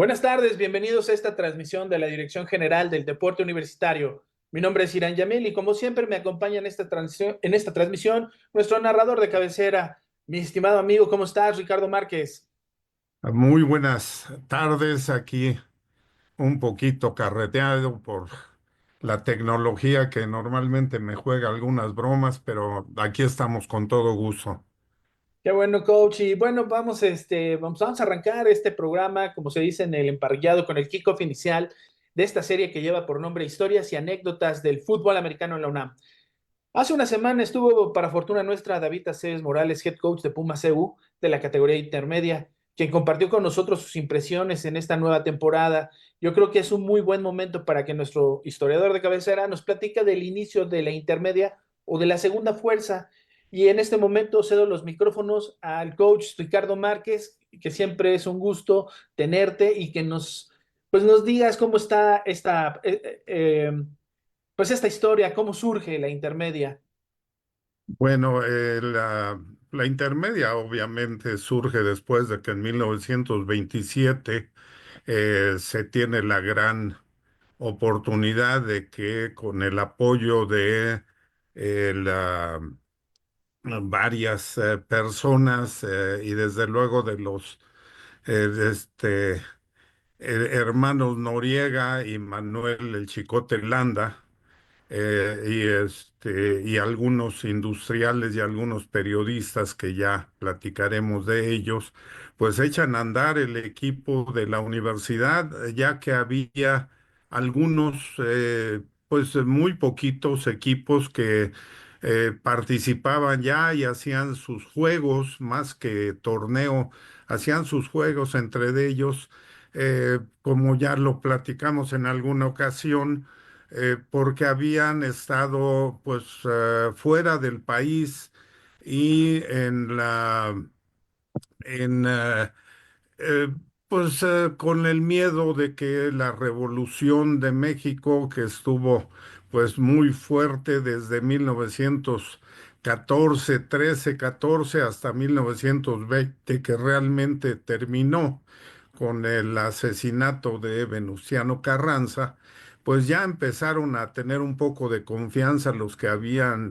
Buenas tardes, bienvenidos a esta transmisión de la Dirección General del Deporte Universitario. Mi nombre es Irán Yamil y como siempre me acompaña en esta transmisión nuestro narrador de cabecera, mi estimado amigo, ¿cómo estás, Ricardo Márquez? Muy buenas tardes, aquí un poquito carreteado por la tecnología que normalmente me juega algunas bromas, pero aquí estamos con todo gusto. Qué bueno, coach. Y bueno, vamos a arrancar este programa, como se dice en el emparrillado, con el kickoff inicial de esta serie que lleva por nombre Historias y Anécdotas del Fútbol Americano en la UNAM. Hace una semana estuvo, para fortuna nuestra, David Aceves Morales, head coach de Pumas CU de la categoría intermedia, quien compartió con nosotros sus impresiones en esta nueva temporada. Yo creo que es un muy buen momento para que nuestro historiador de cabecera nos platique del inicio de la intermedia o de la segunda fuerza. Y en este momento cedo los micrófonos al coach Ricardo Márquez, que siempre es un gusto tenerte y que nos digas cómo está esta historia, cómo surge la intermedia. Bueno, la intermedia obviamente surge después de que en 1927 se tiene la gran oportunidad de que con el apoyo de varias personas y desde luego de los hermanos Noriega y Manuel el Chicote Landa, y algunos industriales y algunos periodistas que ya platicaremos de ellos, pues echan a andar el equipo de la universidad, ya que había algunos, pues muy poquitos equipos que participaban ya y hacían sus juegos, más que torneo, hacían sus juegos entre ellos, como ya lo platicamos en alguna ocasión, porque habían estado pues fuera del país y en eh, pues con el miedo de que la Revolución de México, que estuvo pues muy fuerte desde 1914, 13, 14 hasta 1920, que realmente terminó con el asesinato de Venustiano Carranza, pues ya empezaron a tener un poco de confianza los que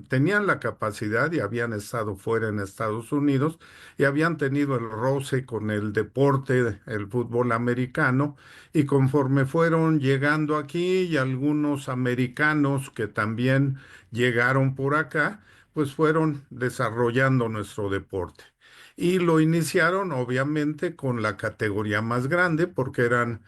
tenían la capacidad y habían estado fuera en Estados Unidos y habían tenido el roce con el deporte, el fútbol americano, y conforme fueron llegando aquí y algunos americanos que también llegaron por acá, pues fueron desarrollando nuestro deporte. Y lo iniciaron obviamente con la categoría más grande porque eran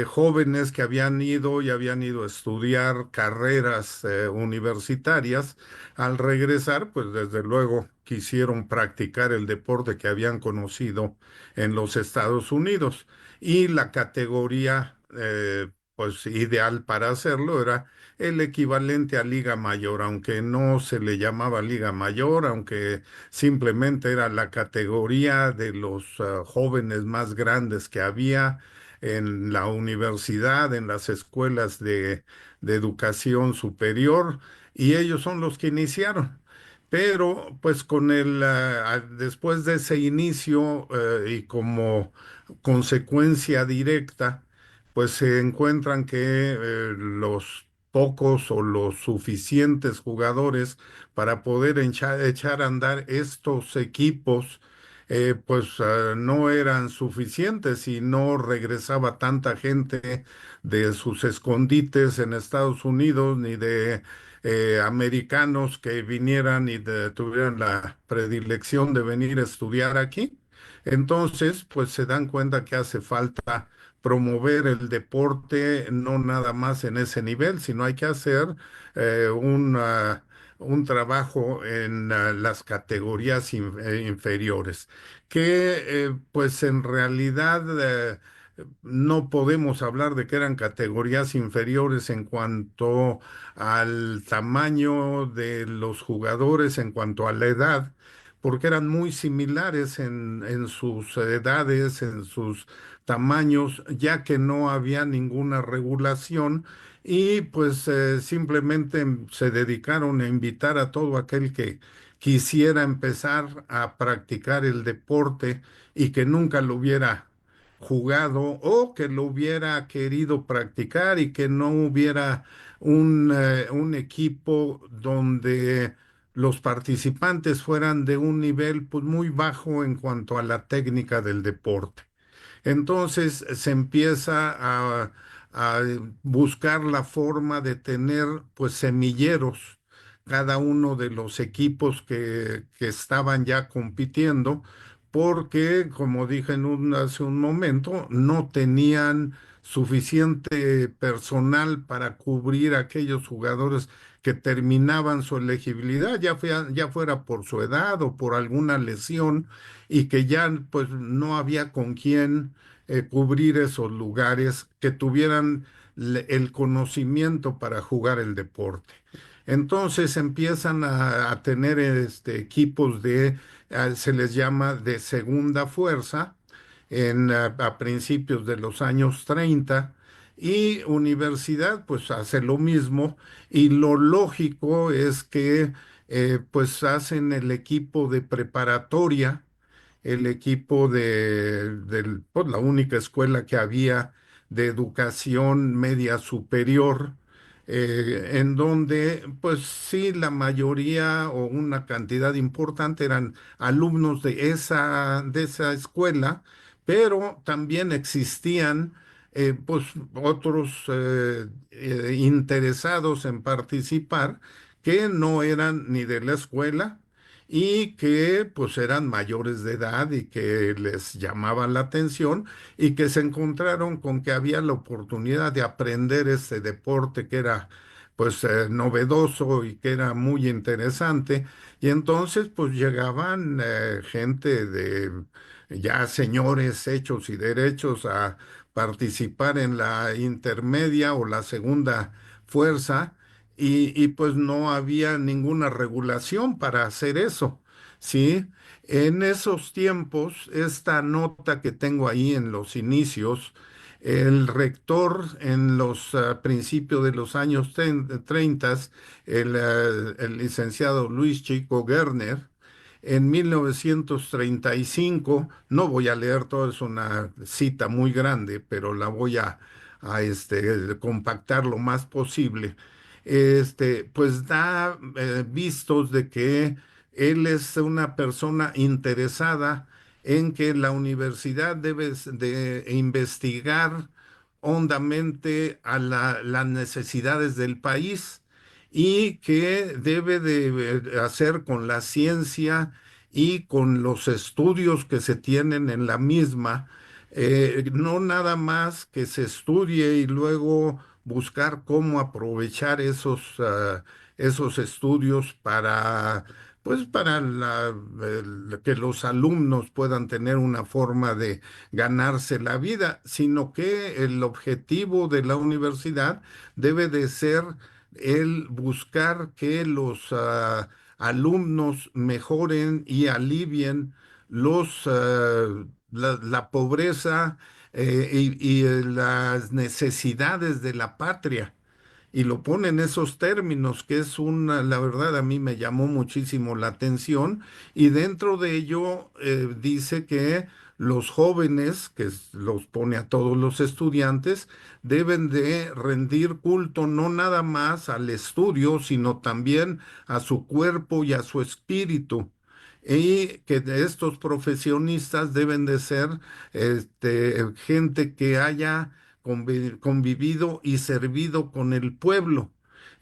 jóvenes que habían ido y habían ido a estudiar carreras universitarias. Al regresar, pues desde luego quisieron practicar el deporte que habían conocido en los Estados Unidos. Y la categoría, pues ideal para hacerlo era el equivalente a Liga Mayor, aunque no se le llamaba Liga Mayor, aunque simplemente era la categoría de los jóvenes más grandes que había en la universidad, en las escuelas de educación superior, y ellos son los que iniciaron. Pero pues después de ese inicio y como consecuencia directa, pues se encuentran que los pocos o los suficientes jugadores para poder echar a andar estos equipos, pues no eran suficientes y no regresaba tanta gente de sus escondites en Estados Unidos ni de americanos que vinieran y tuvieran la predilección de venir a estudiar aquí. Entonces, pues se dan cuenta que hace falta promover el deporte, no nada más en ese nivel, sino hay que hacer un trabajo en las categorías inferiores, que pues en realidad no podemos hablar de que eran categorías inferiores en cuanto al tamaño de los jugadores, en cuanto a la edad, porque eran muy similares en sus edades, en sus tamaños, ya que no había ninguna regulación y pues simplemente se dedicaron a invitar a todo aquel que quisiera empezar a practicar el deporte y que nunca lo hubiera jugado o que lo hubiera querido practicar y que no hubiera un equipo donde los participantes fueran de un nivel pues muy bajo en cuanto a la técnica del deporte. Entonces se empieza a buscar la forma de tener pues semilleros cada uno de los equipos que estaban ya compitiendo, porque como dije hace un momento, no tenían suficiente personal para cubrir a aquellos jugadores que terminaban su elegibilidad, ya fuera por su edad o por alguna lesión, y que ya pues no había con quién cubrir esos lugares, que tuvieran el conocimiento para jugar el deporte. Entonces empiezan a tener equipos se les llama de segunda fuerza, a principios de los años 30, y universidad pues hace lo mismo, y lo lógico es que pues hacen el equipo de preparatoria, el equipo pues, la única escuela que había de educación media superior, en donde, pues sí, la mayoría o una cantidad importante eran alumnos de esa escuela, pero también existían, pues, otros interesados en participar que no eran ni de la escuela y que pues eran mayores de edad y que les llamaba la atención y que se encontraron con que había la oportunidad de aprender este deporte que era pues novedoso y que era muy interesante. Y entonces pues llegaban gente de ya señores hechos y derechos a participar en la intermedia o la segunda fuerza, pues no había ninguna regulación para hacer eso, ¿sí? En esos tiempos, esta nota que tengo ahí en los inicios, el rector en los principios de los años 30, el licenciado Luis Chico Gerner, en 1935, no voy a leer todo, es una cita muy grande, pero la voy a compactar lo más posible. Pues da vistos de que él es una persona interesada en que la universidad debe de investigar hondamente a las necesidades del país y que debe de hacer con la ciencia y con los estudios que se tienen en la misma, no nada más que se estudie y luego buscar cómo aprovechar esos estudios para, pues para que los alumnos puedan tener una forma de ganarse la vida, sino que el objetivo de la universidad debe de ser el buscar que los alumnos mejoren y alivien la pobreza las necesidades de la patria. Y lo pone en esos términos, que es la verdad a mí me llamó muchísimo la atención, y dentro de ello dice que los jóvenes, los pone a todos los estudiantes, deben de rendir culto no nada más al estudio, sino también a su cuerpo y a su espíritu. Y que de estos profesionistas deben de ser gente que haya convivido y servido con el pueblo.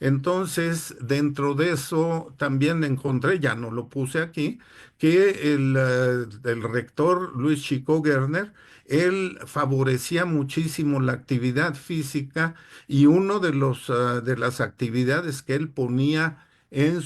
Entonces, dentro de eso también encontré, ya no lo puse aquí, que el rector Luis Chico Gerner, él favorecía muchísimo la actividad física, y uno de las actividades que él ponía en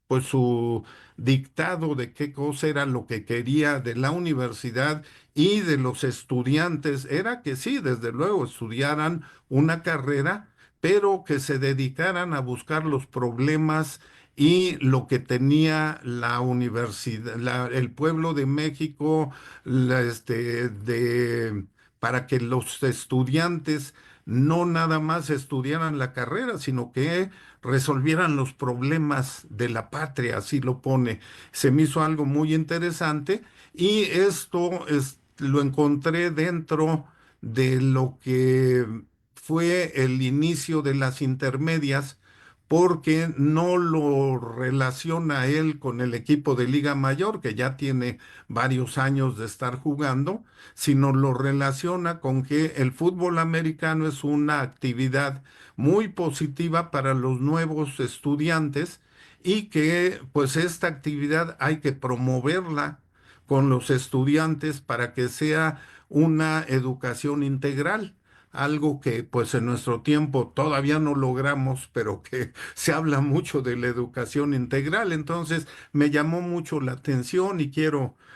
pues su dictado de qué cosa era lo que quería de la universidad y de los estudiantes era que sí, desde luego, estudiaran una carrera, pero que se dedicaran a buscar los problemas y lo que tenía la universidad, el pueblo de México, para que los estudiantes no nada más estudiaran la carrera, sino que resolvieran los problemas de la patria, así lo pone. Se me hizo algo muy interesante, y esto lo encontré dentro de lo que fue el inicio de las intermedias, porque no lo relaciona él con el equipo de Liga Mayor, que ya tiene varios años de estar jugando, sino lo relaciona con que el fútbol americano es una actividad muy positiva para los nuevos estudiantes y que pues esta actividad hay que promoverla con los estudiantes para que sea una educación integral, algo que pues en nuestro tiempo todavía no logramos, pero que se habla mucho de la educación integral. Entonces me llamó mucho la atención y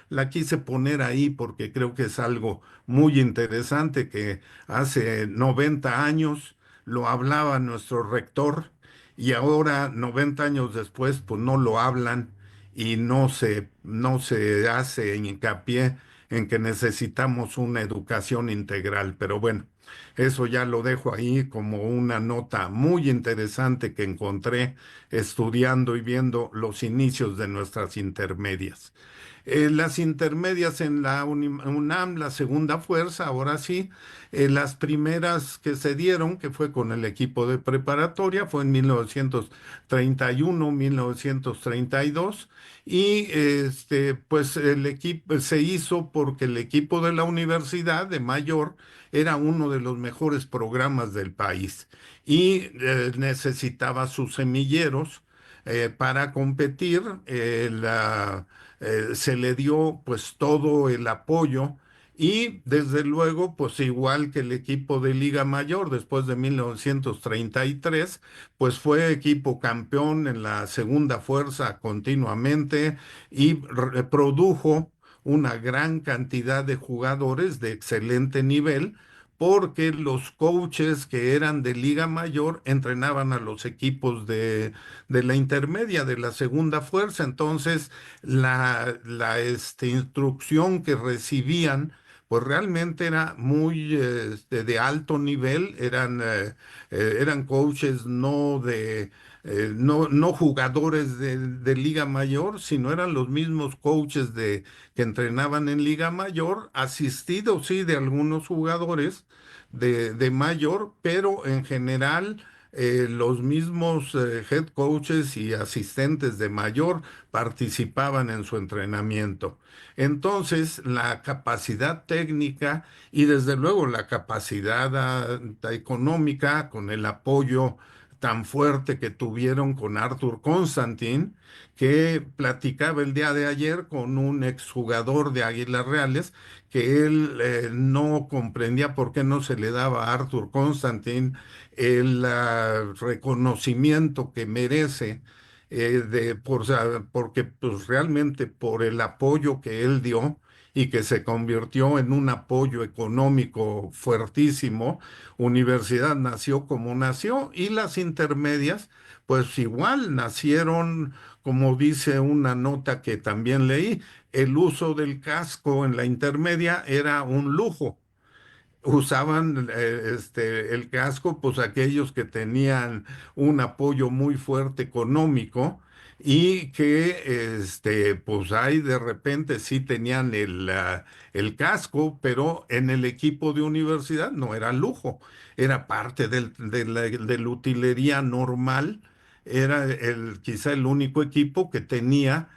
la quise poner ahí porque creo que es algo muy interesante que hace 90 años lo hablaba nuestro rector y ahora 90 años después pues no lo hablan y no se hace hincapié en que necesitamos una educación integral. Pero bueno, eso ya lo dejo ahí como una nota muy interesante que encontré estudiando y viendo los inicios de nuestras intermedias. Las intermedias en la UNAM, la segunda fuerza, ahora sí, las primeras que se dieron, que fue con el equipo de preparatoria, fue en 1931, 1932, y pues el equipo se hizo porque el equipo de la universidad de mayor era uno de los mejores programas del país y necesitaba sus semilleros para competir. Se le dio pues todo el apoyo y desde luego pues igual que el equipo de Liga Mayor después de 1933 pues fue equipo campeón en la segunda fuerza continuamente y produjo una gran cantidad de jugadores de excelente nivel porque los coaches que eran de Liga Mayor entrenaban a los equipos de la intermedia, de la segunda fuerza. Entonces, instrucción que recibían, pues realmente era muy de alto nivel, eran coaches no jugadores de Liga Mayor, sino eran los mismos coaches que entrenaban en Liga Mayor, asistidos sí de algunos jugadores de mayor, pero en general los mismos head coaches y asistentes de mayor participaban en su entrenamiento. Entonces, la capacidad técnica y desde luego la capacidad económica con el apoyo tan fuerte que tuvieron con Arthur Constantin, que platicaba el día de ayer con un exjugador de Águilas Reales, que él no comprendía por qué no se le daba a Arthur Constantin el reconocimiento que merece porque pues, realmente por el apoyo que él dio y que se convirtió en un apoyo económico fuertísimo, Universidad nació como nació y las intermedias, pues igual nacieron, como dice una nota que también leí, el uso del casco en la intermedia era un lujo. Usaban el casco, pues aquellos que tenían un apoyo muy fuerte económico y que, pues ahí de repente sí tenían el casco, pero en el equipo de universidad no era lujo, era parte de la utilería normal, era quizá el único equipo que tenía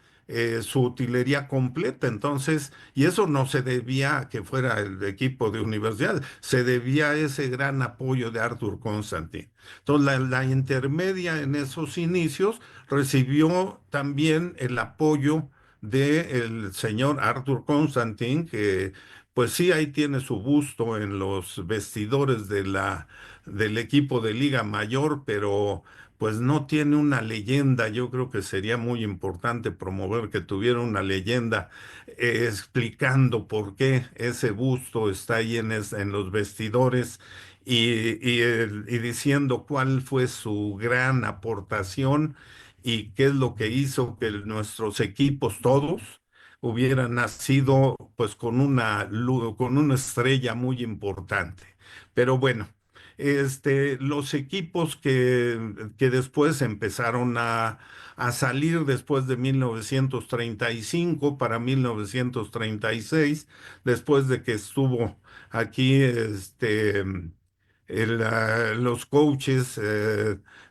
su utilería completa, entonces y eso no se debía a que fuera el equipo de universidad, se debía a ese gran apoyo de Arthur Constantin. Entonces, la intermedia en esos inicios recibió también el apoyo del señor Arthur Constantin, que pues sí, ahí tiene su busto en los vestidores del equipo de Liga Mayor, pero pues no tiene una leyenda. Yo creo que sería muy importante promover que tuviera una leyenda explicando por qué ese busto está ahí en los vestidores y diciendo cuál fue su gran aportación y qué es lo que hizo que nuestros equipos todos hubieran nacido pues con con una estrella muy importante. Pero bueno. los equipos que después empezaron a salir después de 1935 para 1936, después de que estuvo aquí los coaches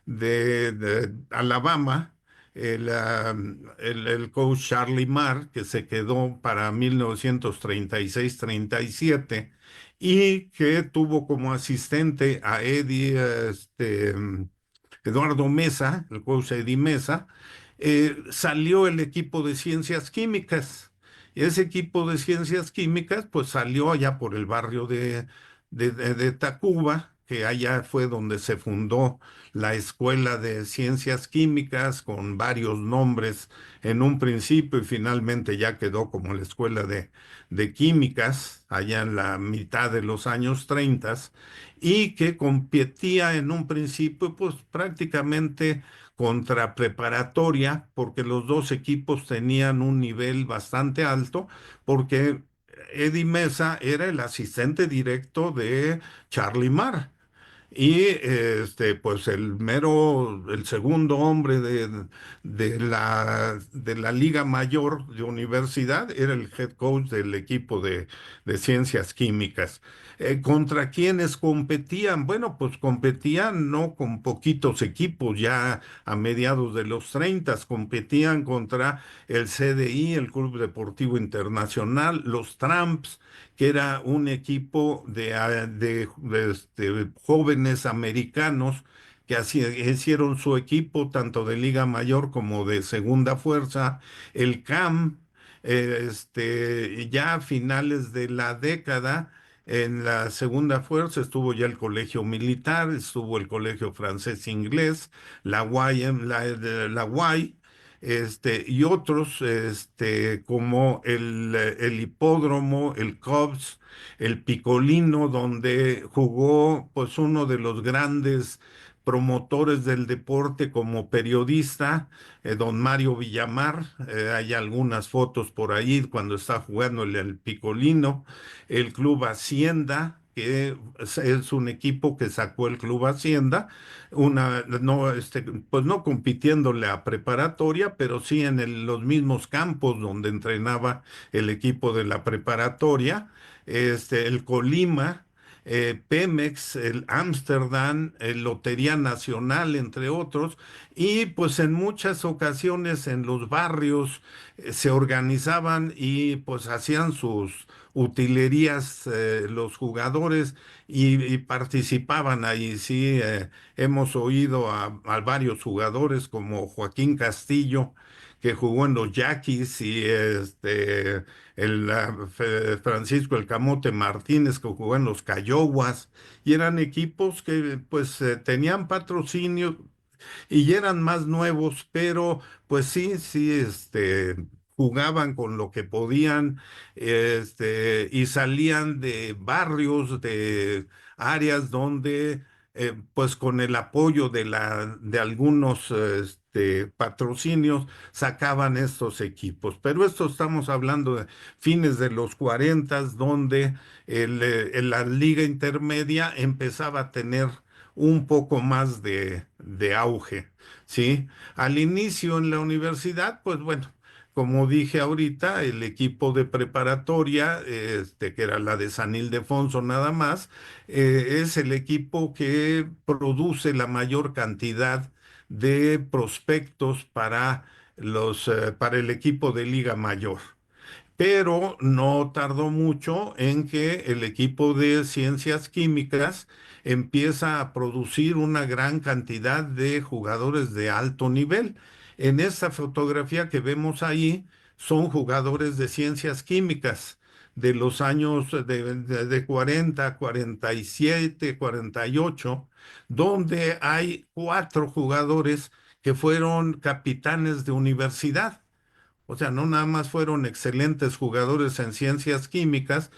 de Alabama, el coach Charlie Marr, que se quedó para 1936-37 y que tuvo como asistente a Eduardo Mesa, el coach Eddie Mesa. Salió el equipo de ciencias químicas. Y ese equipo de ciencias químicas pues salió allá por el barrio de Tacuba, que allá fue donde se fundó la Escuela de Ciencias Químicas con varios nombres en un principio y finalmente ya quedó como la Escuela de Químicas allá en la mitad de los años 30 y que competía en un principio pues prácticamente contra preparatoria porque los dos equipos tenían un nivel bastante alto porque Eddie Mesa era el asistente directo de Charlie Marr. Y pues el segundo hombre de la Liga Mayor de Universidad era el head coach del equipo de Ciencias Químicas. ¿Contra quiénes competían? Bueno, pues competían no con poquitos equipos, ya a mediados de los 30, competían contra el CDI, el Club Deportivo Internacional, los Tramps, que era un equipo de jóvenes americanos que hicieron su equipo tanto de Liga Mayor como de Segunda Fuerza, el CAM, ya a finales de la década. En la segunda fuerza estuvo ya el colegio militar, estuvo el colegio francés-inglés, la Y, y otros, como el hipódromo, el Cubs, el Picolino, donde jugó pues uno de los grandes promotores del deporte como periodista, don Mario Villamar. Hay algunas fotos por ahí cuando está jugando el Picolino, el Club Hacienda, que es un equipo que sacó el Club Hacienda no, pues no compitiéndole a preparatoria, pero sí en los mismos campos donde entrenaba el equipo de la preparatoria, el Colima, Pemex, el Ámsterdam, el Lotería Nacional, entre otros, y pues en muchas ocasiones en los barrios se organizaban y pues hacían sus utilerías los jugadores y participaban ahí, sí. Hemos oído a varios jugadores como Joaquín Castillo, que jugó en los Yaquis, y Francisco El Camote Martínez, que jugó en los Cayoguas, y eran equipos que pues tenían patrocinio y eran más nuevos, pero pues sí, sí, jugaban con lo que podían, y salían de barrios, de áreas donde, pues con el apoyo de algunos, patrocinios, sacaban estos equipos. Pero esto estamos hablando de fines de los 40, donde la liga intermedia empezaba a tener un poco más de auge, ¿sí? Al inicio en la universidad, pues bueno, como dije ahorita, el equipo de preparatoria, que era la de San Ildefonso nada más, es el equipo que produce la mayor cantidad de prospectos para el equipo de Liga Mayor, pero no tardó mucho en que el equipo de ciencias químicas empieza a producir una gran cantidad de jugadores de alto nivel. En esta fotografía que vemos ahí son jugadores de ciencias químicas de los años de 40, 47, 48, donde hay 4 jugadores que fueron capitanes de universidad. O sea, no nada más fueron excelentes jugadores en ciencias químicas,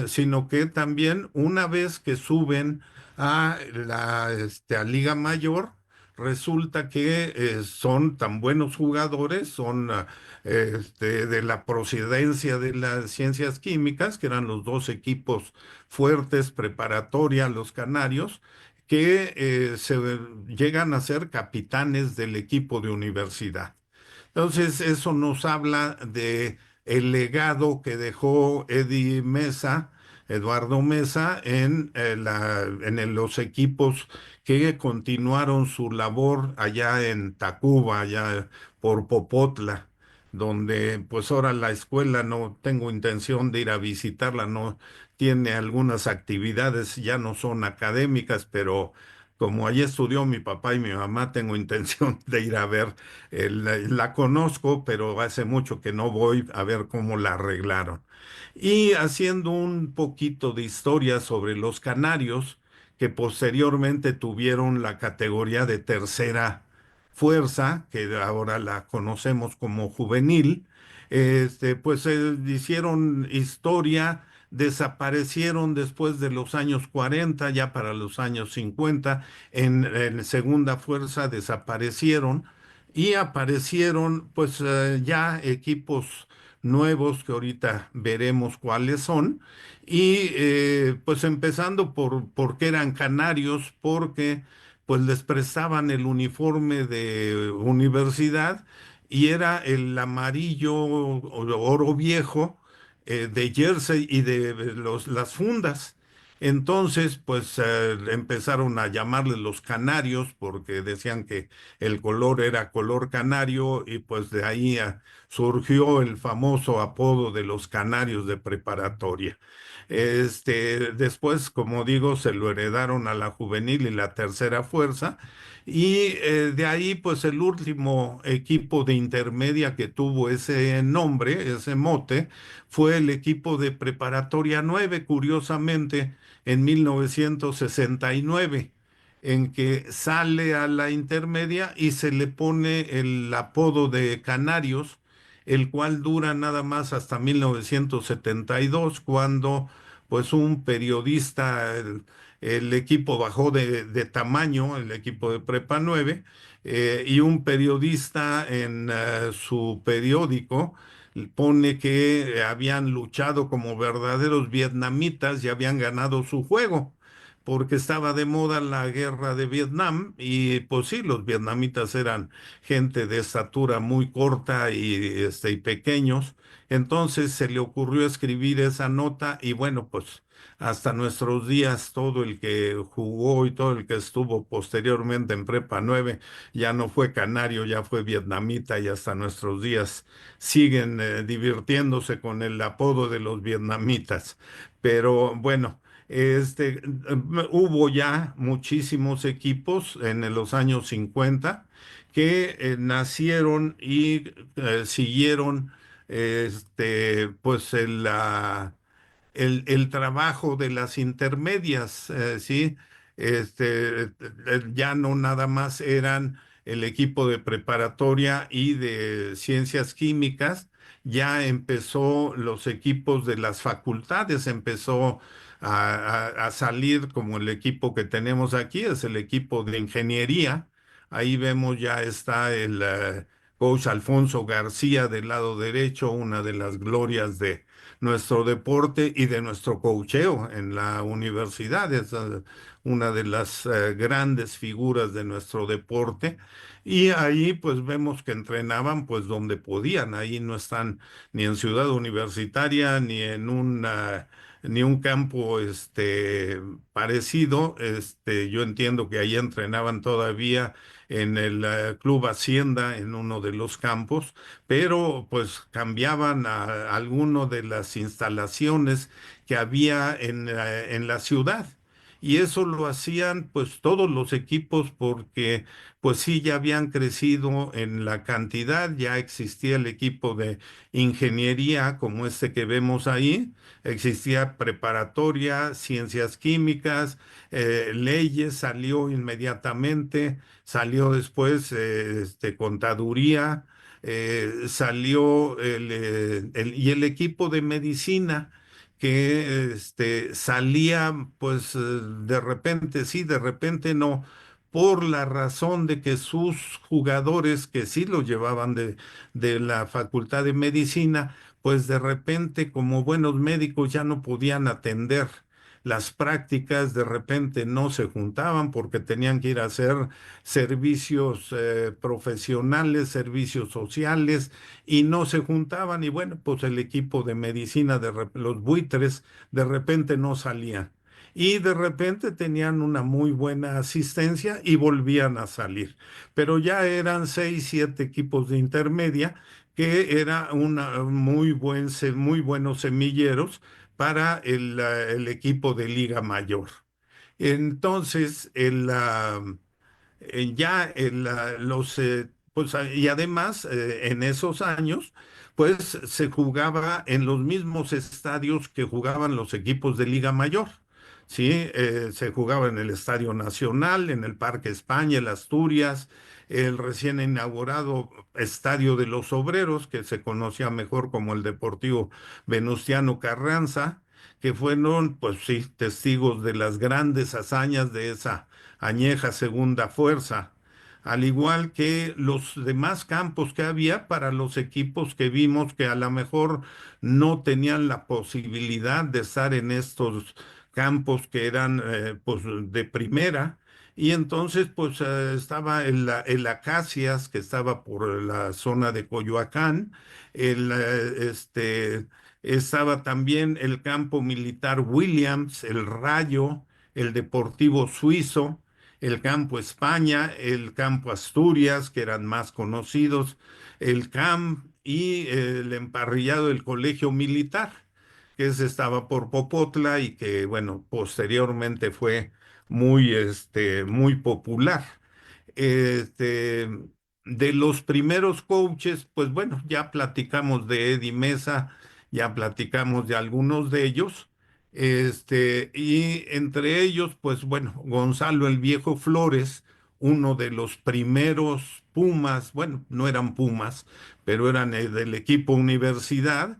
sino que también una vez que suben a Liga Mayor, resulta que son tan buenos jugadores, son de la procedencia de las ciencias químicas, que eran los dos equipos fuertes, preparatoria, los Canarios, que se llegan a ser capitanes del equipo de universidad. Entonces, eso nos habla de el legado que dejó Eddie Mesa, Eduardo Mesa, los equipos que continuaron su labor allá en Tacuba, allá por Popotla, donde pues ahora la escuela no tengo intención de ir a visitarla, no tiene algunas actividades, ya no son académicas, pero como allí estudió mi papá y mi mamá, tengo intención de ir a ver. La conozco, pero hace mucho que no voy a ver cómo la arreglaron. Y haciendo un poquito de historia sobre los canarios, que posteriormente tuvieron la categoría de tercera fuerza, que ahora la conocemos como juvenil, pues hicieron historia, desaparecieron después de los años 40, ya para los años 50, en segunda fuerza desaparecieron y aparecieron pues ya equipos nuevos que ahorita veremos cuáles son. Y pues empezando por qué eran canarios, porque pues les prestaban el uniforme de universidad y era el amarillo oro viejo de jersey y de las fundas. Entonces, pues empezaron a llamarles los canarios porque decían que el color era color canario y pues de ahí surgió el famoso apodo de los canarios de preparatoria. Después, como digo, se lo heredaron a la juvenil y la tercera fuerza. Y de ahí, pues el último equipo de intermedia que tuvo ese nombre, ese mote, fue el equipo de preparatoria 9, curiosamente, en 1969, en que sale a la intermedia y se le pone el apodo de Canarios, el cual dura nada más hasta 1972, cuando pues un periodista, el equipo bajó de tamaño, el equipo de Prepa 9, y un periodista en su periódico pone que habían luchado como verdaderos vietnamitas y habían ganado su juego, porque estaba de moda la guerra de Vietnam y pues sí, los vietnamitas eran gente de estatura muy corta y pequeños. Entonces se le ocurrió escribir esa nota y bueno, pues hasta nuestros días todo el que jugó y todo el que estuvo posteriormente en Prepa 9 ya no fue canario, ya fue vietnamita y hasta nuestros días siguen divirtiéndose con el apodo de los vietnamitas. Pero bueno, hubo ya muchísimos equipos en los años 50 que nacieron y siguieron pues el trabajo de las intermedias, ¿sí? Ya no nada más eran el equipo de preparatoria y de ciencias químicas, ya empezó los equipos de las facultades, empezó a salir como el equipo que tenemos aquí, es el equipo de ingeniería. Ahí vemos ya está el coach Alfonso García del lado derecho, una de las glorias de nuestro deporte y de nuestro coacheo en la universidad. Es una de las grandes figuras de nuestro deporte. Y ahí pues vemos que entrenaban pues donde podían. Ahí no están ni en Ciudad Universitaria ni en ni un campo parecido. Yo entiendo que ahí entrenaban todavía en el Club Hacienda, en uno de los campos, pero pues cambiaban a alguno de las instalaciones que había en la ciudad. Y eso lo hacían pues todos los equipos porque pues sí, ya habían crecido en la cantidad, ya existía el equipo de ingeniería como este que vemos ahí, existía preparatoria, ciencias químicas, leyes salió inmediatamente, salió después contaduría, salió y el equipo de medicina que salía pues de repente sí, de repente no, por la razón de que sus jugadores que sí lo llevaban de la Facultad de Medicina, pues de repente como buenos médicos ya no podían atender las prácticas de repente no se juntaban porque tenían que ir a hacer servicios profesionales, servicios sociales, y no se juntaban. Y bueno, pues el equipo de medicina, los buitres, de repente no salían. Y de repente tenían una muy buena asistencia y volvían a salir. Pero ya eran 6, 7 equipos de intermedia, que era una muy buenos semilleros para el equipo de Liga Mayor. Entonces, ya pues, y además, en esos años, pues se jugaba en los mismos estadios que jugaban los equipos de Liga Mayor. Sí, se jugaba en el Estadio Nacional, en el Parque España, el Asturias, el recién inaugurado Estadio de los Obreros, que se conocía mejor como el Deportivo Venustiano Carranza, que fueron, pues sí, testigos de las grandes hazañas de esa añeja segunda fuerza, al igual que los demás campos que había para los equipos que vimos que a lo mejor no tenían la posibilidad de estar en estos campos que eran pues de primera. Y entonces pues estaba el Acacias, que estaba por la zona de Coyoacán, estaba también el campo militar Williams, el Rayo, el Deportivo Suizo, el campo España, el campo Asturias, que eran más conocidos, el CAM y el emparrillado del Colegio Militar, que ese estaba por Popotla y que, bueno, posteriormente fue muy popular. Este, de los primeros coaches, pues bueno, ya platicamos de Eddie Mesa, ya platicamos de algunos de ellos, y entre ellos, pues bueno, Gonzalo el Viejo Flores, uno de los primeros Pumas, bueno, no eran Pumas, pero eran del equipo Universidad,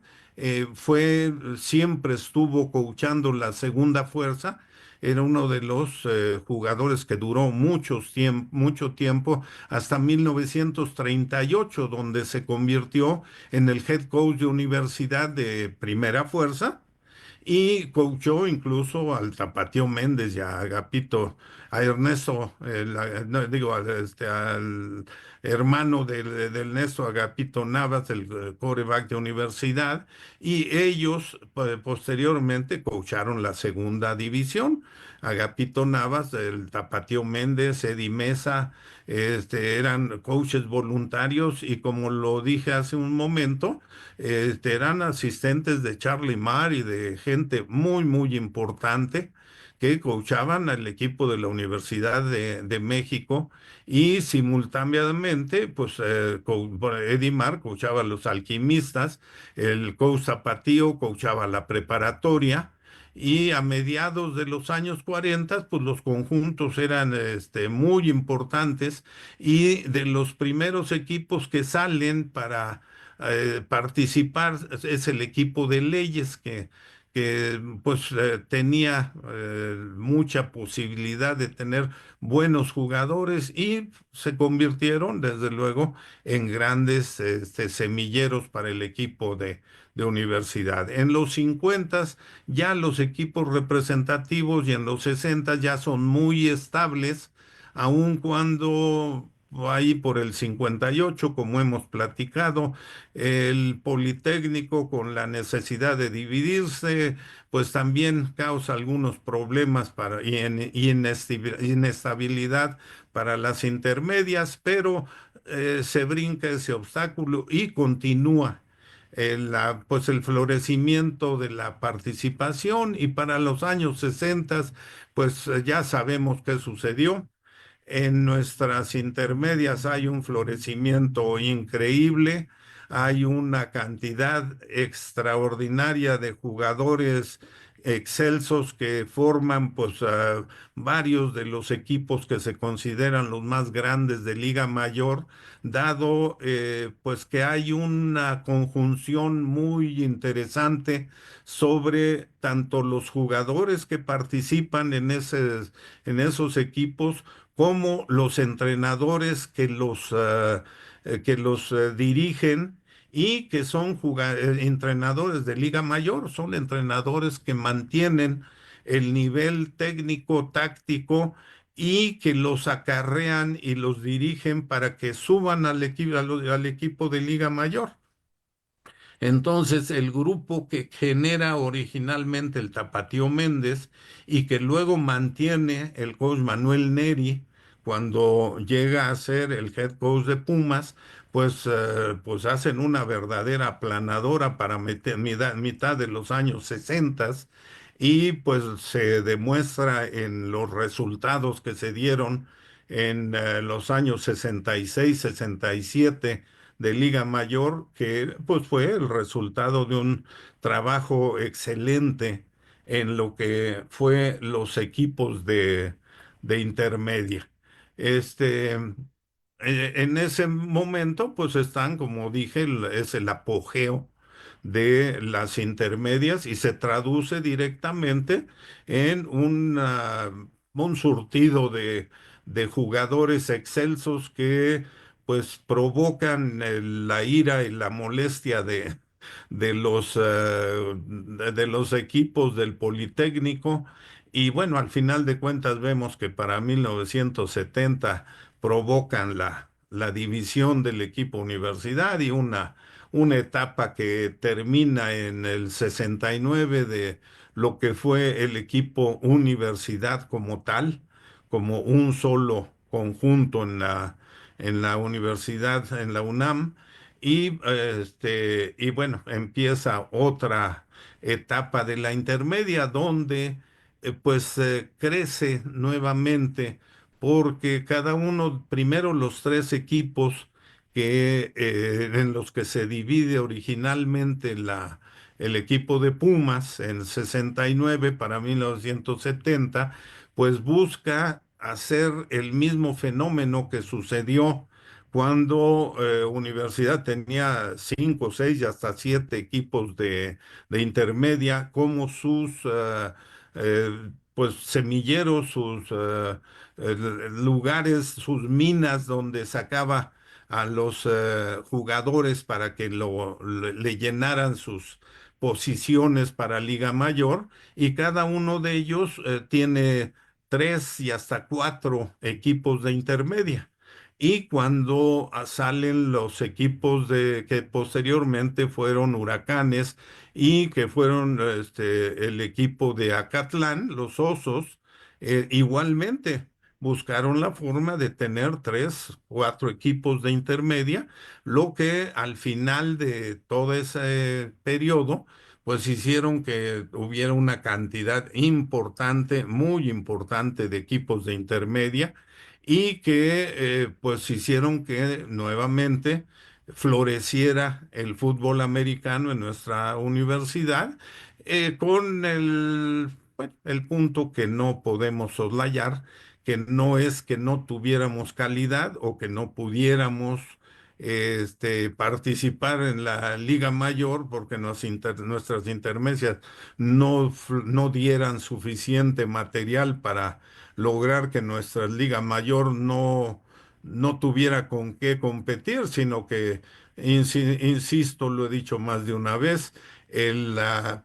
siempre estuvo coachando la segunda fuerza. Era uno de los jugadores que duró mucho tiempo, hasta 1938, donde se convirtió en el head coach de universidad de primera fuerza y coachó incluso al Tapatío Méndez y a Agapito, a Ernesto, no, digo, al hermano de Ernesto Agapito Navas, el quarterback de universidad, y ellos posteriormente coacharon la segunda división. Agapito Navas, el Tapatío Méndez, Eddie Mesa, eran coaches voluntarios y, como lo dije hace un momento, eran asistentes de Charlie Marr y de gente muy importante que coachaban al equipo de la Universidad de México, y simultáneamente, pues Eddie Marr coachaba a los Alquimistas, el coach Zapatío coachaba la preparatoria. Y a mediados de los años 40, pues los conjuntos eran muy importantes, y de los primeros equipos que salen para participar es el equipo de Leyes, que pues tenía mucha posibilidad de tener buenos jugadores, y se convirtieron desde luego en grandes semilleros para el equipo de universidad. En los 50 ya los equipos representativos, y en los 60 ya son muy estables, aun cuando ahí por el 58, como hemos platicado, el Politécnico, con la necesidad de dividirse, pues también causa algunos problemas y inestabilidad para las intermedias, pero se brinca ese obstáculo y continúa pues el florecimiento de la participación. Y para los años 60, pues ya sabemos qué sucedió. En nuestras intermedias hay un florecimiento increíble, hay una cantidad extraordinaria de jugadores excelsos que forman pues varios de los equipos que se consideran los más grandes de Liga Mayor, dado pues que hay una conjunción muy interesante sobre tanto los jugadores que participan en esos equipos, como los entrenadores que los dirigen, y que son entrenadores de Liga Mayor, son entrenadores que mantienen el nivel técnico, táctico y que los acarrean y los dirigen para que suban al equipo de Liga Mayor. Entonces, el grupo que genera originalmente el Tapatío Méndez y que luego mantiene el coach Manuel Neri cuando llega a ser el head coach de Pumas, pues hacen una verdadera aplanadora para mitad de los años 60 y pues se demuestra en los resultados que se dieron en los años 66, 67 de Liga Mayor, que pues fue el resultado de un trabajo excelente en lo que fue los equipos de intermedia. En ese momento, pues están, como dije, es el apogeo de las intermedias y se traduce directamente en un surtido de jugadores excelsos que pues provocan la ira y la molestia de los equipos del Politécnico. Y bueno, al final de cuentas vemos que para 1970 provocan la división del equipo universidad y una etapa que termina en el 69 de lo que fue el equipo universidad como tal, como un solo conjunto en la universidad, en la UNAM, y bueno, empieza otra etapa de la intermedia donde crece nuevamente porque cada uno, primero los tres equipos en los que se divide originalmente el equipo de Pumas en 69 para 1970, pues busca hacer el mismo fenómeno que sucedió cuando Universidad tenía cinco, seis y hasta siete equipos de intermedia como sus pues semilleros, sus lugares, sus minas donde sacaba a los jugadores para que le llenaran sus posiciones para Liga Mayor y cada uno de ellos tiene tres y hasta cuatro equipos de intermedia. Y cuando salen los equipos que posteriormente fueron Huracanes y que fueron el equipo de Acatlán, los Osos, igualmente buscaron la forma de tener tres, cuatro equipos de intermedia, lo que al final de todo ese periodo, pues hicieron que hubiera una cantidad importante, muy importante de equipos de intermedia y que pues hicieron que nuevamente floreciera el fútbol americano en nuestra universidad, con bueno, el punto que no podemos soslayar, que no es que no tuviéramos calidad o que no pudiéramos participar en la Liga Mayor porque nuestras intermedias no dieran suficiente material para lograr que nuestra Liga Mayor no tuviera con qué competir, sino que, insisto, lo he dicho más de una vez, el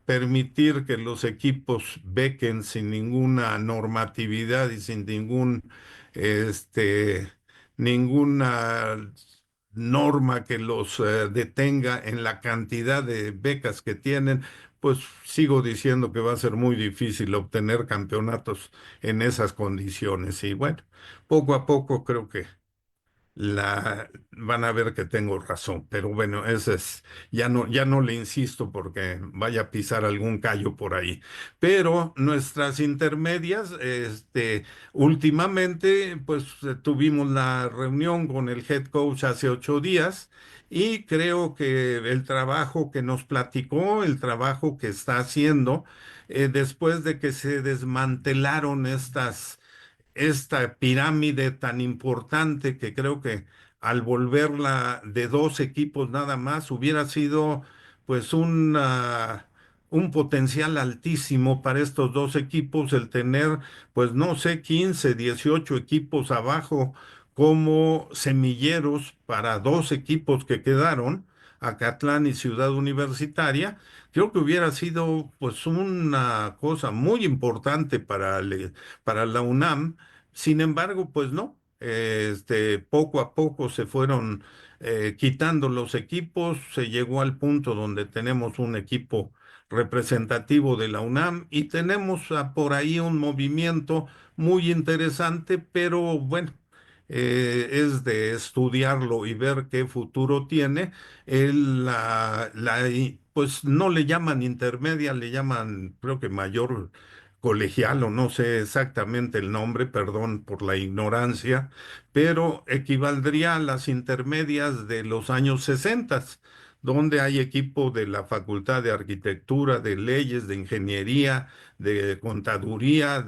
permitir que los equipos bequen sin ninguna normatividad y sin este, ninguna norma que los detenga en la cantidad de becas que tienen, pues sigo diciendo que va a ser muy difícil obtener campeonatos en esas condiciones. Y bueno, poco a poco creo que van a ver que tengo razón, pero bueno, ya no le insisto porque vaya a pisar algún callo por ahí. Pero nuestras intermedias, últimamente, pues tuvimos la reunión con el head coach hace 8 días y creo que el trabajo que nos platicó, el trabajo que está haciendo, después de que se desmantelaron esta pirámide tan importante que creo que al volverla de dos equipos nada más hubiera sido pues un potencial altísimo para estos dos equipos el tener pues no sé 15 18 equipos abajo como semilleros para dos equipos que quedaron Acatlán y Ciudad Universitaria, creo que hubiera sido pues una cosa muy importante para la UNAM. Sin embargo, pues no. Poco a poco se fueron quitando los equipos, se llegó al punto donde tenemos un equipo representativo de la UNAM y tenemos por ahí un movimiento muy interesante, pero bueno, es de estudiarlo y ver qué futuro tiene. Pues no le llaman intermedia, le llaman, creo que mayor colegial o no sé exactamente el nombre, perdón por la ignorancia, pero equivaldría a las intermedias de los años 60, donde hay equipo de la Facultad de Arquitectura, de Leyes, de Ingeniería, de Contaduría,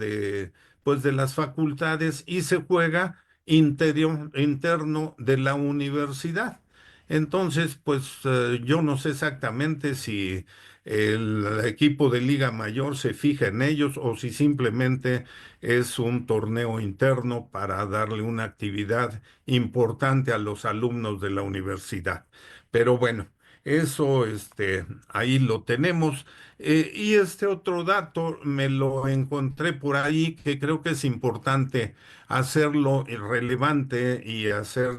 pues de las facultades y se juega interno de la universidad. Entonces, pues yo no sé exactamente si el equipo de Liga Mayor se fija en ellos o si simplemente es un torneo interno para darle una actividad importante a los alumnos de la universidad. Pero bueno, eso, ahí lo tenemos. Y este otro dato me lo encontré por ahí que creo que es importante hacerlo relevante y hacer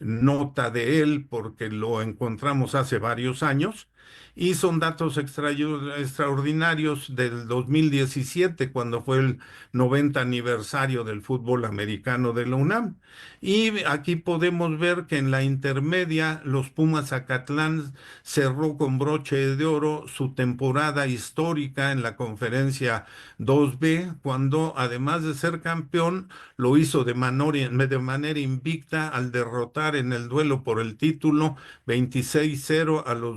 nota de él porque lo encontramos hace varios años y son datos extraordinarios del 2017 cuando fue el 90 aniversario del fútbol americano de la UNAM. Y aquí podemos ver que en la intermedia los Pumas Acatlán cerró con broche de oro su temporada histórica en la conferencia 2B, cuando además de ser campeón, lo hizo de manera invicta al derrotar en el duelo por el título 26-0 a los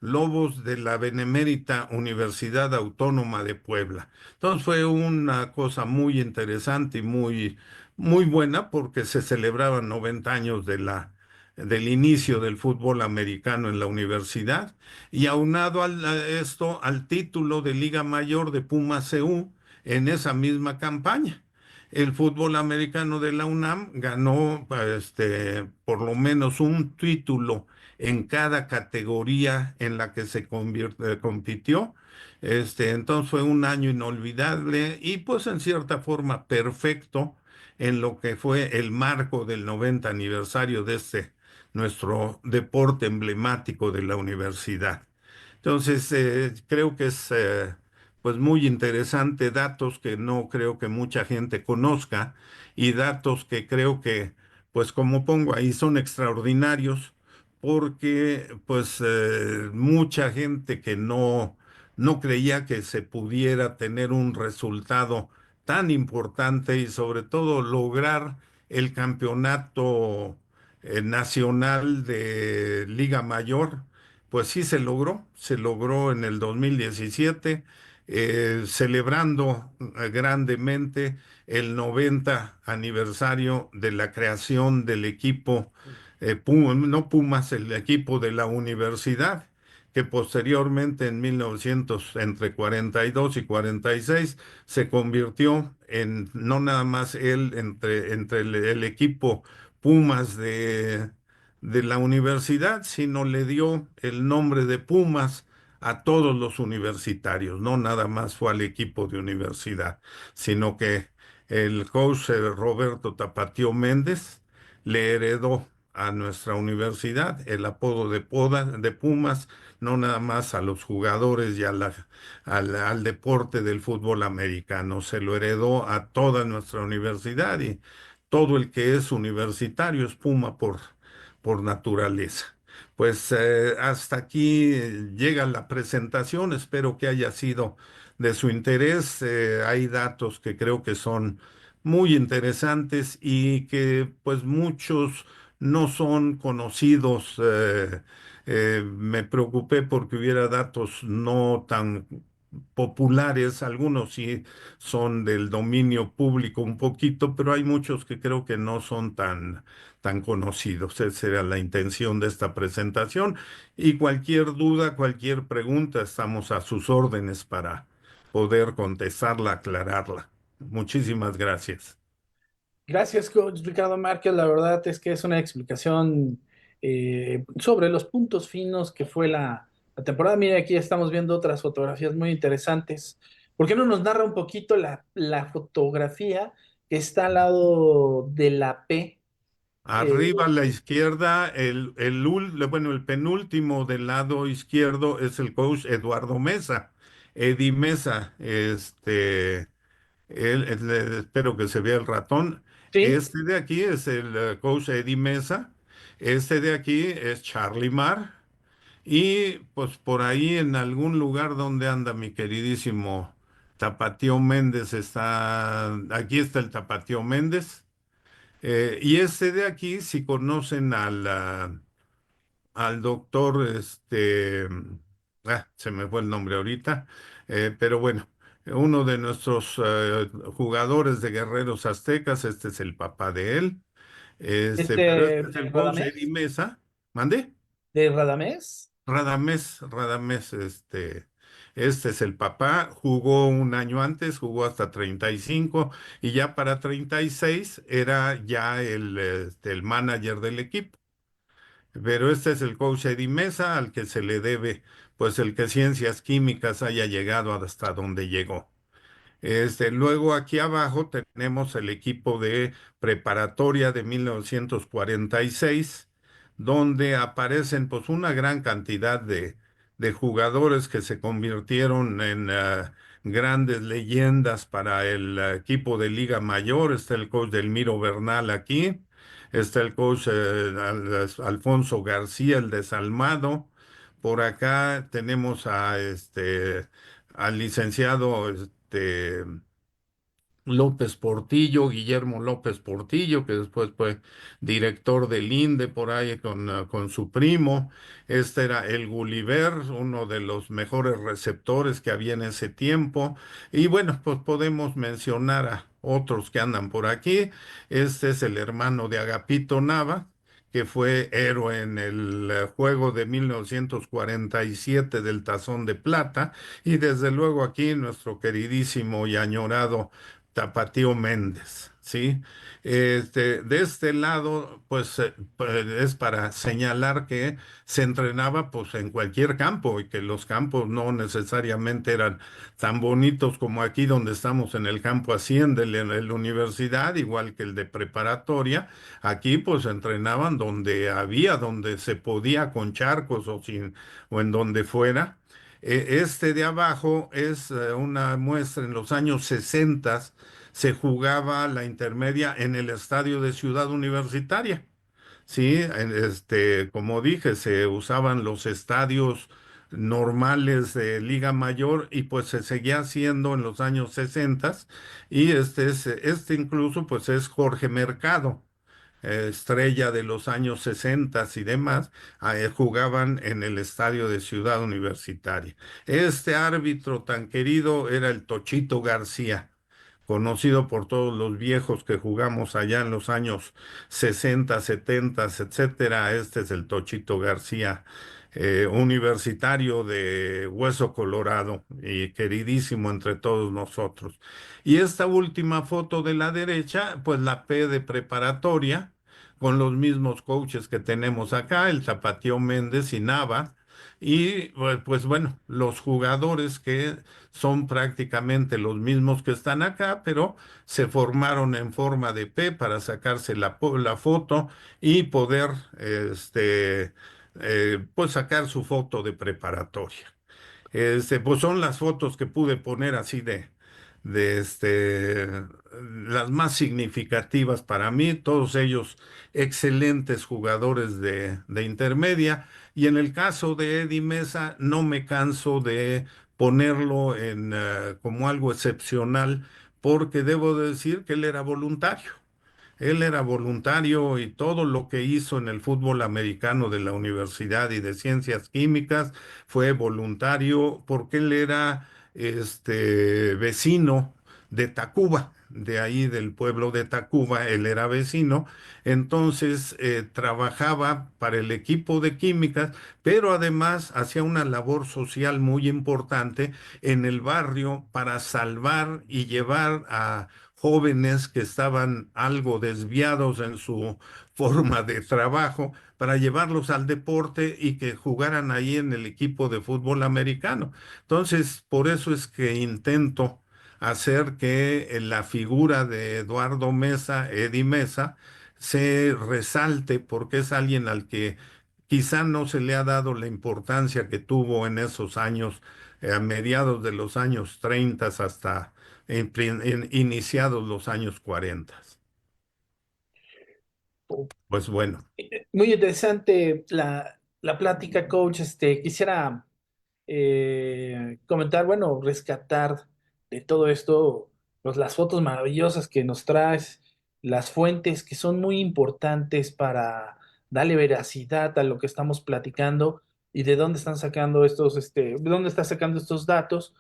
Lobos de la Benemérita Universidad Autónoma de Puebla. Entonces fue una cosa muy interesante y muy buena porque se celebraban 90 años del inicio del fútbol americano en la universidad y aunado a esto al título de Liga Mayor de Puma CU en esa misma campaña. El fútbol americano de la UNAM ganó por lo menos un título en cada categoría en la que compitió. Entonces fue un año inolvidable y pues en cierta forma perfecto en lo que fue el marco del 90 aniversario de nuestro deporte emblemático de la universidad. Entonces, creo que es pues muy interesante, datos que no creo que mucha gente conozca y datos que creo que, pues como pongo ahí, son extraordinarios porque pues mucha gente que no creía que se pudiera tener un resultado tan importante y sobre todo lograr el campeonato nacional de Liga Mayor, pues sí se logró en el 2017, celebrando grandemente el 90 aniversario de la creación del equipo, no Pumas, el equipo de la universidad, que posteriormente en 1900, entre 42 y 46, se convirtió en no nada más él entre el equipo Pumas de la universidad, sino le dio el nombre de Pumas a todos los universitarios, no nada más fue al equipo de universidad, sino que el coach Roberto Tapatío Méndez le heredó a nuestra universidad el apodo de Pumas, no nada más a los jugadores y al deporte del fútbol americano, se lo heredó a toda nuestra universidad y todo el que es universitario es Puma por naturaleza. Pues hasta aquí llega la presentación, espero que haya sido de su interés. Hay datos que creo que son muy interesantes y que pues muchos no son conocidos. Me preocupé porque hubiera datos no tan populares, algunos sí son del dominio público un poquito, pero hay muchos que creo que no son tan conocidos. Esa era la intención de esta presentación. Y cualquier duda, cualquier pregunta, estamos a sus órdenes para poder contestarla, aclararla. Muchísimas gracias. Gracias, coach Ricardo Márquez. La verdad es que es una explicación sobre los puntos finos que fue la temporada. Mira, aquí estamos viendo otras fotografías muy interesantes. ¿Por qué no nos narra un poquito la fotografía que está al lado de la P? Eh, Arriba a la izquierda, bueno, el penúltimo del lado izquierdo es el coach Eduardo Mesa, Eddie Mesa, espero que se vea el ratón. sí, Este de aquí es el coach Eddie Mesa, este de aquí es Charlie Marr, y pues por ahí en algún lugar donde anda mi queridísimo Tapatío Méndez aquí está el Tapatío Méndez. Y este de aquí, si conocen al doctor, se me fue el nombre ahorita, pero bueno, uno de nuestros jugadores de Guerreros Aztecas, este es el papá de él, pero este es el coach Eddie Radamés, Mesa, ¿mande? de Radamés. Radamés, este es el papá, jugó un año antes, jugó hasta 35 y ya para 36 era ya el manager del equipo. Pero este es el coach Eddie Mesa al que se le debe pues el que Ciencias Químicas haya llegado hasta donde llegó. Luego aquí abajo tenemos el equipo de preparatoria de 1946, donde aparecen pues una gran cantidad de jugadores que se convirtieron en grandes leyendas para el equipo de Liga Mayor. Está el coach Delmiro Bernal aquí, está el coach Alfonso García, el desalmado. Por acá tenemos al licenciado López Portillo, Guillermo López Portillo, que después fue director del INDE por ahí con su primo. Este era el Gulliver, uno de los mejores receptores que había en ese tiempo. Y bueno, pues podemos mencionar a otros que andan por aquí. Este es el hermano de Agapito Nava, que fue héroe en el juego de 1947 del Tazón de Plata. Y desde luego aquí nuestro queridísimo y añorado Tapatío Méndez, ¿sí? De este lado, pues, es para señalar que se entrenaba pues en cualquier campo y que los campos no necesariamente eran tan bonitos como aquí donde estamos en el campo Hacienda, en la universidad, igual que el de preparatoria. Aquí pues entrenaban donde había, donde se podía con charcos o en donde fuera. Este de abajo es una muestra en los años 60, se jugaba la intermedia en el estadio de Ciudad Universitaria. Sí, como dije, se usaban los estadios normales de Liga Mayor y pues se seguía haciendo en los años 60 y este incluso pues es Jorge Mercado, estrella de los años 60 y demás, jugaban en el estadio de Ciudad Universitaria. Este árbitro tan querido era el Tochito García, conocido por todos los viejos que jugamos allá en los años 60, 70, etcétera. Este es el Tochito García, universitario de Hueso Colorado y queridísimo entre todos nosotros. Y esta última foto de la derecha, pues la P de preparatoria, con los mismos coaches que tenemos acá, el Tapatío Méndez y Nava. Y pues bueno, los jugadores que son prácticamente los mismos que están acá, pero se formaron en forma de P para sacarse la foto y poder pues sacar su foto de preparatoria. Pues son las fotos que pude poner así de las más significativas para mí, todos ellos excelentes jugadores de intermedia. Y en el caso de Eddie Mesa, no me canso de ponerlo como algo excepcional, porque debo decir que él era voluntario. Él era voluntario y todo lo que hizo en el fútbol americano de la Universidad y de Ciencias Químicas fue voluntario porque él era vecino de Tacuba, de ahí del pueblo de Tacuba, él era vecino, entonces trabajaba para el equipo de químicas, pero además hacía una labor social muy importante en el barrio para salvar y llevar a jóvenes que estaban algo desviados en su forma de trabajo para llevarlos al deporte y que jugaran ahí en el equipo de fútbol americano. Entonces, por eso es que intento hacer que la figura de Eduardo Mesa, Eddie Mesa, se resalte porque es alguien al que quizá no se le ha dado la importancia que tuvo en esos años, a mediados de los años 30 hasta iniciados los años 40. Pues bueno, Muy interesante la plática, coach. Quisiera comentar, bueno, rescatar de todo esto, pues las fotos maravillosas que nos traes, las fuentes que son muy importantes para darle veracidad a lo que estamos platicando y de dónde están sacando de dónde está sacando estos datos.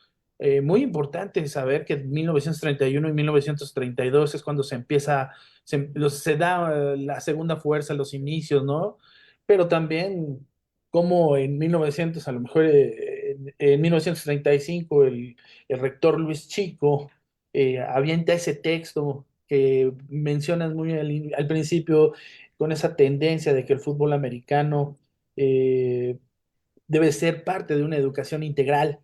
Muy importante saber que en 1931 y 1932 es cuando se empieza, se da la segunda fuerza, los inicios, ¿no? Pero también como en 1900, a lo mejor en 1935, el rector Luis Chico avienta ese texto que mencionas muy al principio, con esa tendencia de que el fútbol americano eh, debe ser parte de una educación integral.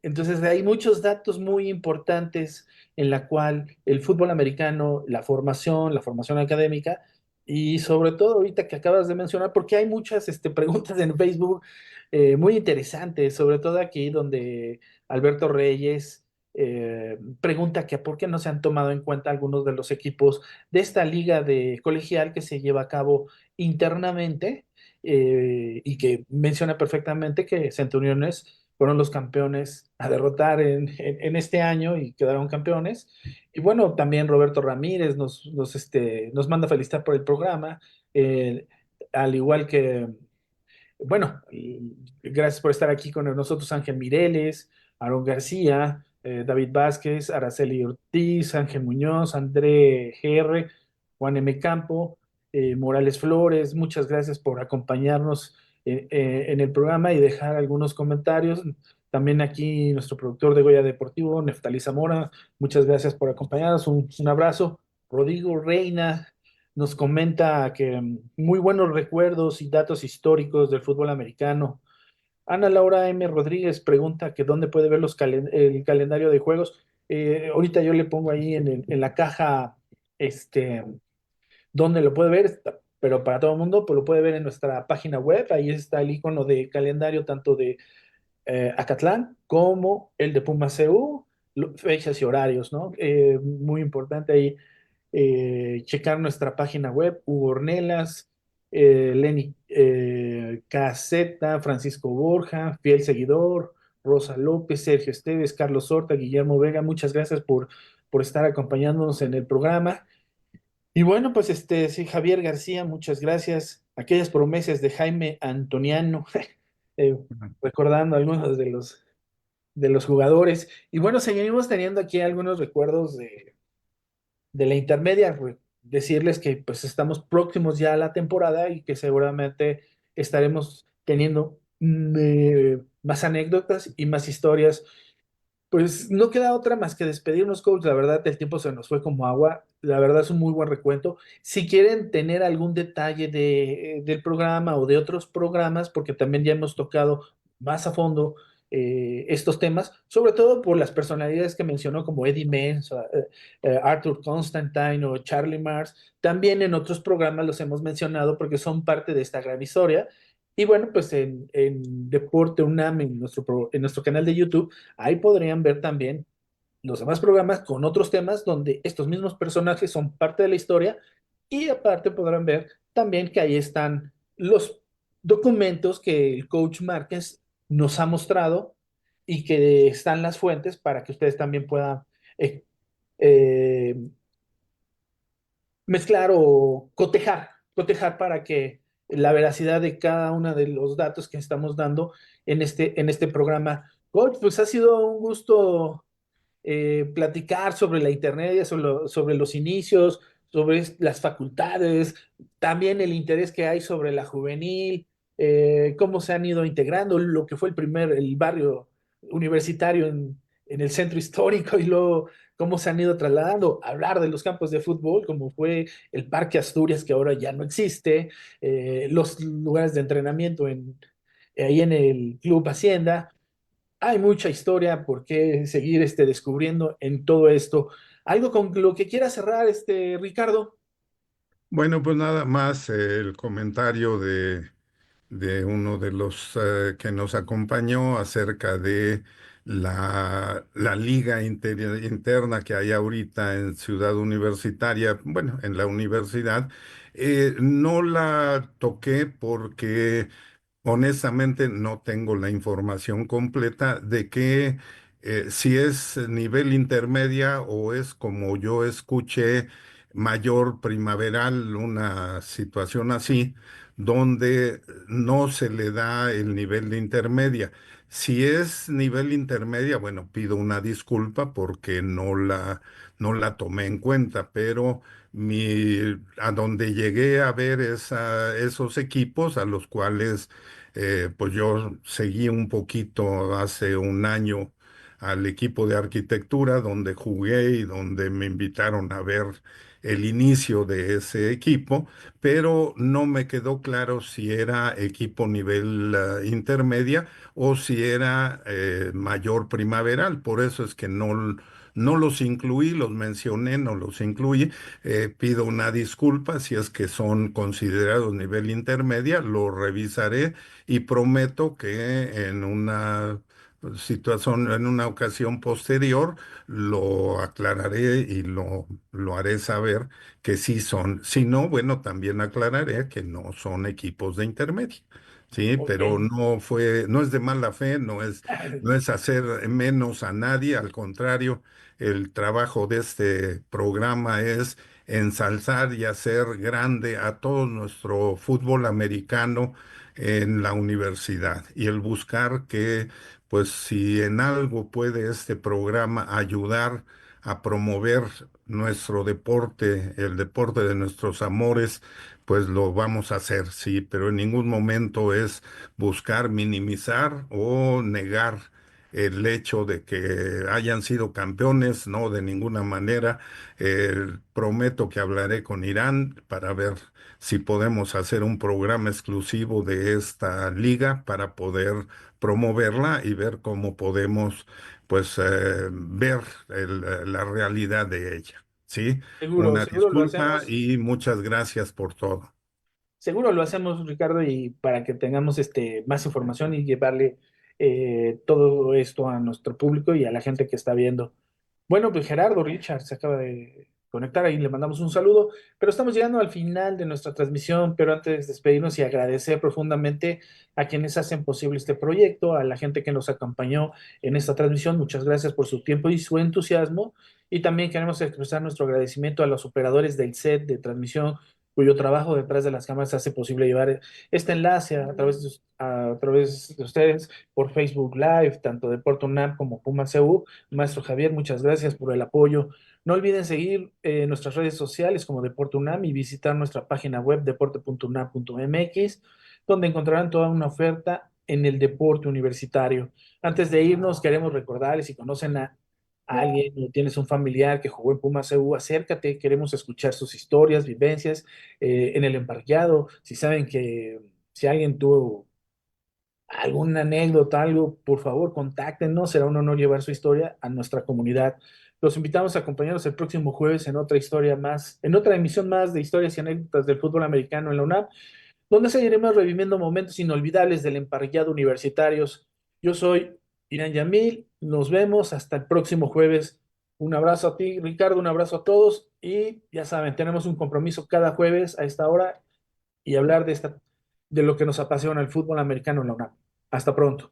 Entonces hay muchos datos muy importantes en la cual el fútbol americano, la formación académica y sobre todo ahorita que acabas de mencionar, porque hay muchas preguntas en Facebook muy interesantes, sobre todo aquí donde Alberto Reyes pregunta que por qué no se han tomado en cuenta algunos de los equipos de esta liga de colegial que se lleva a cabo internamente y que menciona perfectamente que Centuriones fueron los campeones a derrotar en este año y quedaron campeones. Y bueno, también Roberto Ramírez nos manda felicitar por el programa, eh, al igual que bueno, y gracias por estar aquí con nosotros, Ángel Mireles, Aaron García, David Vázquez, Araceli Ortiz, Ángel Muñoz, André GR, Juan M. Campo, Morales Flores. Muchas gracias por acompañarnos en el programa y dejar algunos comentarios. También aquí nuestro productor de Goya Deportivo, Neftalí Zamora, muchas gracias por acompañarnos. Un abrazo. Rodrigo Reina, nos comenta que muy buenos recuerdos y datos históricos del fútbol americano. Ana Laura M. Rodríguez pregunta que dónde puede ver el calendario de juegos. Ahorita yo le pongo ahí en la caja dónde lo puede ver, pero para todo el mundo, pues lo puede ver en nuestra página web. Ahí está el icono de calendario tanto de Acatlán como el de Puma CU, fechas y horarios, ¿no? Muy importante ahí checar nuestra página web, Hugo Ornelas, Lenny KZ, Francisco Borja, fiel seguidor, Rosa López, Sergio Esteves, Carlos Horta, Guillermo Vega, muchas gracias por estar acompañándonos en el programa. Y bueno, pues sí, Javier García, muchas gracias. Aquellas promesas de Jaime Antoniano, eh, recordando algunos de los jugadores. Y bueno, seguimos teniendo aquí algunos recuerdos de la intermedia, decirles que pues estamos próximos ya a la temporada y que seguramente estaremos teniendo más anécdotas y más historias. Pues no queda otra más que despedirnos, coach. La verdad, el tiempo se nos fue como agua. La verdad es un muy buen recuento. Si quieren tener algún detalle del programa o de otros programas, porque también ya hemos tocado más a fondo estos temas, sobre todo por las personalidades que mencionó, como Eddie Menz, Arthur Constantine o Charlie Mars, también en otros programas los hemos mencionado porque son parte de esta gran historia. Y bueno, pues en Deporte UNAM, en nuestro canal de YouTube, ahí podrían ver también los demás programas con otros temas donde estos mismos personajes son parte de la historia y aparte podrán ver también que ahí están los documentos que el coach Márquez nos ha mostrado y que están las fuentes para que ustedes también puedan eh, eh, mezclar o cotejar para que la veracidad de cada uno de los datos que estamos dando en este programa. Coach, pues ha sido un gusto platicar sobre la internet, sobre los inicios, sobre las facultades, también el interés que hay sobre la juvenil, cómo se han ido integrando, lo que fue el barrio universitario en el centro histórico y luego cómo se han ido trasladando, hablar de los campos de fútbol, como fue el Parque Asturias, que ahora ya no existe, los lugares de entrenamiento ahí en el Club Hacienda. Hay mucha historia por qué seguir descubriendo en todo esto. Algo con lo que quiera cerrar, Ricardo. Bueno, pues nada más el comentario de uno de los que nos acompañó acerca de la liga interna que hay ahorita en Ciudad Universitaria, bueno, en la universidad. No la toqué porque honestamente no tengo la información completa de que si es nivel intermedia o es como yo escuché mayor primaveral, una situación así, donde no se le da el nivel de intermedia. Si es nivel intermedia, bueno, pido una disculpa porque no la tomé en cuenta, pero a donde llegué a ver esos equipos a los cuales pues yo seguí un poquito hace un año al equipo de arquitectura donde jugué y donde me invitaron a ver el inicio de ese equipo, pero no me quedó claro si era equipo nivel intermedia o si era mayor primaveral. Por eso es que no los incluí, los mencioné, no los incluí. Pido una disculpa si es que son considerados nivel intermedia, lo revisaré y prometo que en una situación, en una ocasión posterior, lo aclararé y lo haré saber que sí son. Si no, bueno, también aclararé que no son equipos de intermedio. Sí, Ok. pero no es de mala fe, no es hacer menos a nadie, al contrario, el trabajo de este programa es ensalzar y hacer grande a todo nuestro fútbol americano en la universidad y el buscar que, pues, si en algo puede este programa ayudar a promover nuestro deporte, el deporte de nuestros amores, pues lo vamos a hacer, sí, pero en ningún momento es buscar minimizar o negar el hecho de que hayan sido campeones, no, de ninguna manera. Prometo que hablaré con Irán para ver si podemos hacer un programa exclusivo de esta liga para poder promoverla y ver cómo podemos, pues, ver la realidad de ella. ¿Sí? Seguro, Una seguro lo disculpa hacemos. y muchas gracias por todo. Seguro lo hacemos, Ricardo, y para que tengamos más información y llevarle todo esto a nuestro público y a la gente que está viendo. Bueno, pues Gerardo Richard se acaba de conectar ahí, le mandamos un saludo, pero estamos llegando al final de nuestra transmisión, pero antes de despedirnos y agradecer profundamente a quienes hacen posible este proyecto, a la gente que nos acompañó en esta transmisión, muchas gracias por su tiempo y su entusiasmo, y también queremos expresar nuestro agradecimiento a los operadores del set de transmisión cuyo trabajo detrás de las cámaras hace posible llevar este enlace a través de ustedes por Facebook Live, tanto de Porto UNAM como Puma CU. Maestro Javier, muchas gracias por el apoyo. No olviden seguir nuestras redes sociales como Deporte UNAM y visitar nuestra página web deporte.unam.mx, donde encontrarán toda una oferta en el deporte universitario. Antes de irnos, queremos recordarles, si conocen a alguien o tienes un familiar que jugó en Puma CU, acércate, queremos escuchar sus historias, vivencias en el emparqueado. Si saben que si alguien tuvo alguna anécdota, algo, por favor, contáctenos. Será un honor llevar su historia a nuestra comunidad. Los invitamos a acompañarnos el próximo jueves en otra historia más, en otra emisión más de historias y anécdotas del fútbol americano en la UNAM, donde seguiremos reviviendo momentos inolvidables del emparrillado universitarios. Yo soy Irán Yamil. Nos vemos hasta el próximo jueves. Un abrazo a ti, Ricardo, un abrazo a todos y ya saben, tenemos un compromiso cada jueves a esta hora y hablar de lo que nos apasiona el fútbol americano en la UNAM. Hasta pronto.